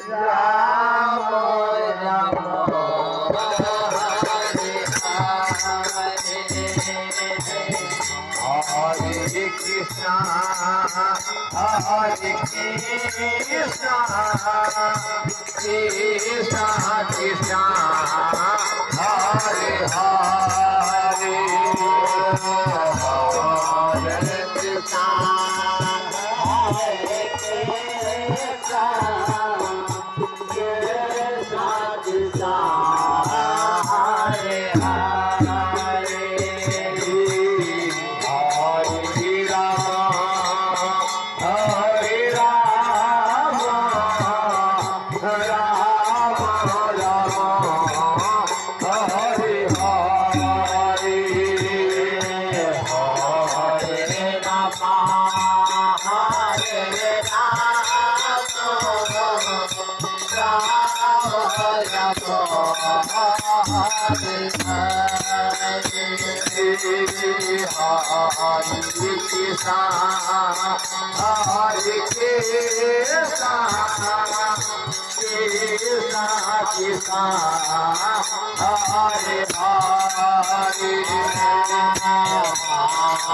Ram Ram Hare Krishna, Hare Krishna, Krishna Krishna, Hare Hare, Hare Krishna, Hare Krishna, Krishna Krishna, Hare Hare.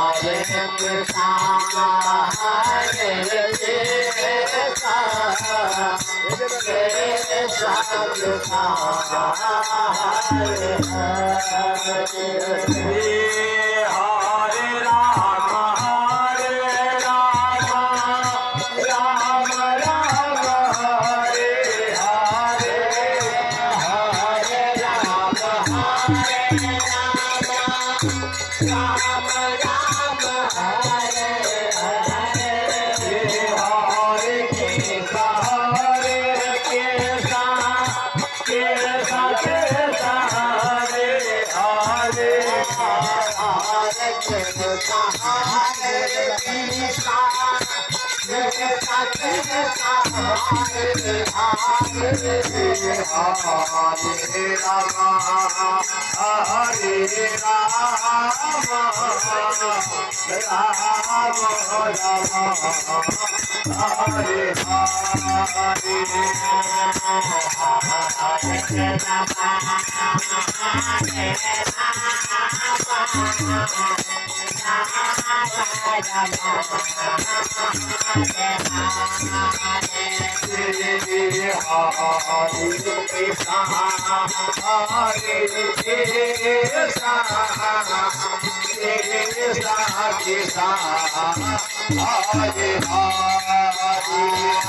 Hare Krishna, Hare Krishna, Krishna Krishna, Hare Hare, Hare Krishna, Hare Krishna, Krishna Krishna, Hare Hare. Hare Hare